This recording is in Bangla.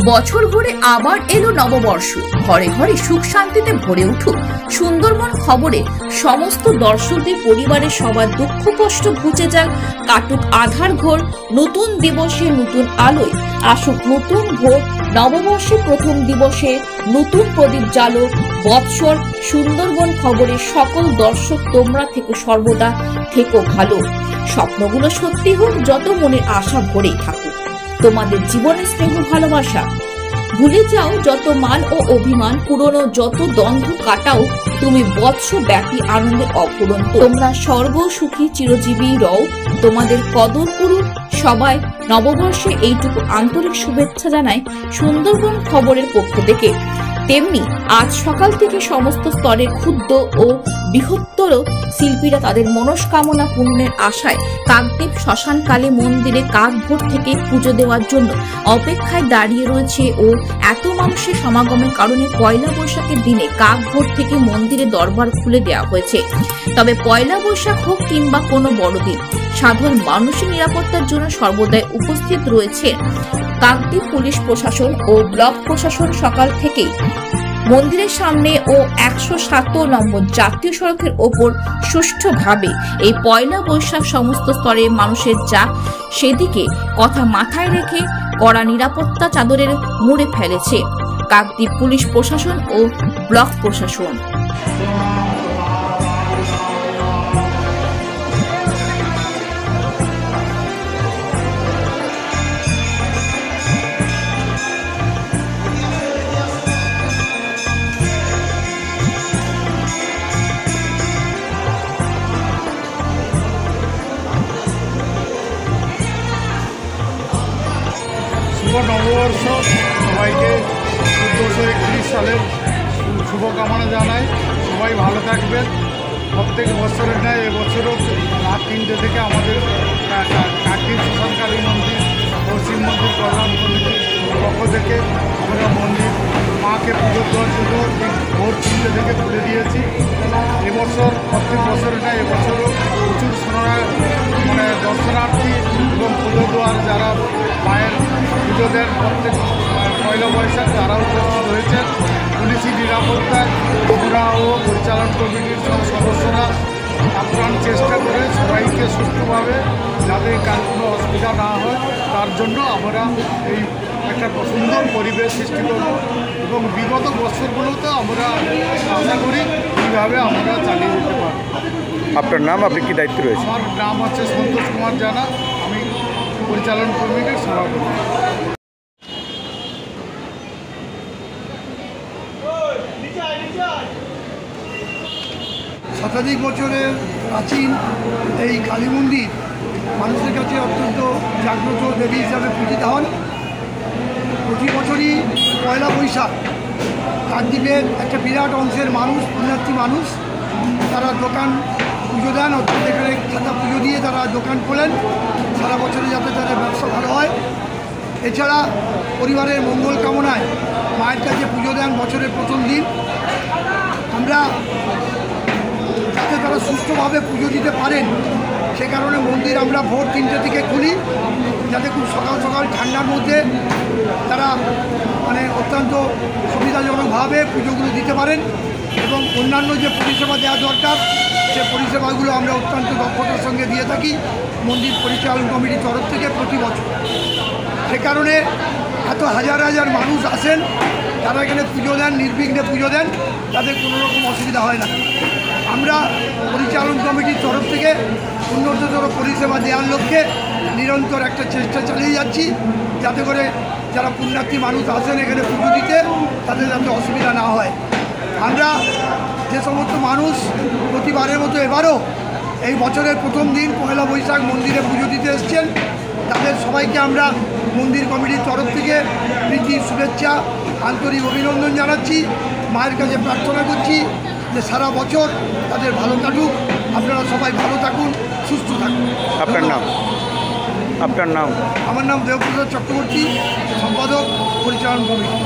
বছর ঘুরে আবার এলো নববর্ষ, ঘরে ঘরে সুখ শান্তিতে ভরে উঠুক। সুন্দরবন খবরে সমস্ত দর্শকদের পরিবারের সবার দুঃখ কষ্ট ঘুচে যাক, কাটুক আধার ঘোর, নতুন দিবসে নতুন আলোয় আসুক নতুন ভোর। নববর্ষের প্রথম দিবসে নতুন প্রদীপ জালো বৎসর। সুন্দরবন খবরের সকল দর্শক তোমরা থেকো সর্বদা, থেকো ভালো। স্বপ্নগুলো সত্যি হোক, যত মনের আশা ভরেই থাকুক। তোমাদের জীবনে স্নেহ ভালোবাসা, ভুলে যাও যত মান ও অভিমান, পুরনো যত দ্বন্দ্ব কাটাও তুমি বৎস ব্যাপী আনন্দের অফুরন্ত। তোমরা সর্ব সুখী চিরজীবী রও, তোমাদের কদর করুন সবাই। নববর্ষে এইটুকু আন্তরিক শুভেচ্ছা জানায় সুন্দরবন খবরের পক্ষ থেকে। তেমনি আজ সকাল থেকে সমস্ত স্তরের ক্ষুদ্র ও বৃহত্তর শিল্পীরা তাদের মনস্কামনা পূর্ণের আশায় কাকদ্বীপ শ্মশান কালী মন্দিরে কাক ভোর থেকে পুজো দেওয়ার জন্য অপেক্ষায় দাঁড়িয়ে রয়েছে। ও এত মানুষের সমাগমের কারণে পয়লা বৈশাখের দিনে কাক ভোর থেকে মন্দিরে দরবার খুলে দেওয়া হয়েছে। তবে পয়লা বৈশাখ হোক কিংবা কোনো বড়দিন, সাধারণ মানুষের নিরাপত্তার জন্য সর্বদাই উপস্থিত রয়েছে কাকদ্বীপ পুলিশ প্রশাসন ও ব্লক প্রশাসন। সকাল থেকেই মন্দিরের সামনে ও 107 নম্বর জাতীয় সড়কের ওপর সুষ্ঠুভাবে এই পয়লা বৈশাখ সমস্ত স্তরের মানুষের যাক সেদিকে কথা মাথায় রেখে কড়া নিরাপত্তা চাদরের মুড়ে ফেলেছে কাকদ্বীপ পুলিশ প্রশাসন ও ব্লক প্রশাসন। নববর্ষ সবাইকে 1431 সালের শুভকামনা জানাই। সবাই ভালো থাকবেন। প্রত্যেক বছরের ন্যায় এবছরও রাত 3টে থেকে আমাদের কাকদ্বীপ শ্মশান কালী মন্দির ও শিব মন্দির কল্যাণ কমিটির পক্ষ থেকে আমরা মন্দির মাকে পুজো দেওয়ার জন্য ভোর 3টে থেকে খুলে দিয়েছি। এবছর প্রত্যেক বছরের ন্যায় এবছরও প্রচুর দর্শনার্থী এবং পুজো দেওয়ার যারা মায়ের পুজো দেন প্রত্যেক পয়লা বৈশাখ তারাও উপস্থিত হয়েছেন। পুলিশি নিরাপত্তায় আমরা ও পরিচালন কমিটির সব সদস্যরা আপ্রাণ চেষ্টা করে সবাইকে সুষ্ঠুভাবে যাতে কার কোনো অসুবিধা না হয় তার জন্য আমরা এই একটা সুন্দর পরিবেশ সৃষ্টি করব এবং বিগত বছরগুলোতে আমরা আশা করি কীভাবে আমরা চালিয়ে যেতে পারব। আপনার নাম, আপনি কি দায়িত্ব রয়েছে? আমার নাম হচ্ছে সন্তোষ কুমার জানা, আমি পরিচালন কমিটির সভাপতি। শতাধিক বছরের প্রাচীন এই কালী মন্দির মানুষের কাছে অত্যন্ত জাগ্রত দেবী হিসাবে পূজিত হন। প্রতি বছরই পয়লা বৈশাখ কাকদ্বীপের একটা বিরাট অংশের মানুষ, পুণ্যার্থী মানুষ, তারা দোকান পুজো দেন, অর্থাৎ এখানে খাতা পুজো দিয়ে তারা দোকান খোলেন সারা বছরে যাতে তাদের ব্যবসা ভালো হয়। এছাড়া পরিবারের মঙ্গল কামনায় মায়ের কাছে পুজো দেন বছরের প্রথম দিন। আমরা যাতে তারা সুষ্ঠুভাবে পুজো দিতে পারেন সে কারণে মন্দির আমরা ভোর 3টে থেকে খুলি, যাতে খুব সকাল সকাল ঠান্ডার মধ্যে তারা অত্যন্ত সুবিধাজনকভাবে পুজোগুলো দিতে পারেন এবং অন্যান্য যে পরিষেবা দেওয়া দরকার সে পরিষেবাগুলো আমরা অত্যন্ত দক্ষতার সঙ্গে দিয়ে থাকি মন্দির পরিচালন কমিটির তরফ থেকে প্রতি বছর। সে কারণে এত হাজার হাজার মানুষ আসেন, তারা এখানে পুজো দেন, নির্বিঘ্নে পুজো দেন, তাদের কোনো রকম অসুবিধা হয় না। আমরা পরিচালন কমিটির তরফ থেকে উন্নততর পরিষেবা দেওয়ার লক্ষ্যে নিরন্তর একটা চেষ্টা চালিয়ে যাচ্ছি, যাতে করে যারা পুণ্যার্থী মানুষ আসেন এখানে পুজো দিতে তাদের যাতে অসুবিধা না হয়। আমরা যে সমস্ত মানুষ প্রতিবারের মতো এবারও এই বছরের প্রথম দিন পয়লা বৈশাখ মন্দিরে পুজো দিতে এসছেন তাদের সবাইকে আমরা মন্দির কমিটির তরফ থেকে প্রীতি শুভেচ্ছা আন্তরিক অভিনন্দন জানাচ্ছি। মায়ের কাছে প্রার্থনা করছি যে সারা বছর তাদের ভালো কাটুক, আপনারা সবাই ভালো থাকুন, সুস্থ থাকুন। আপনার নাম? আপনার নাম? আমার নাম দেবপ্রসাদ চক্রবর্তী, সম্পাদক পরিচালন কমিটি।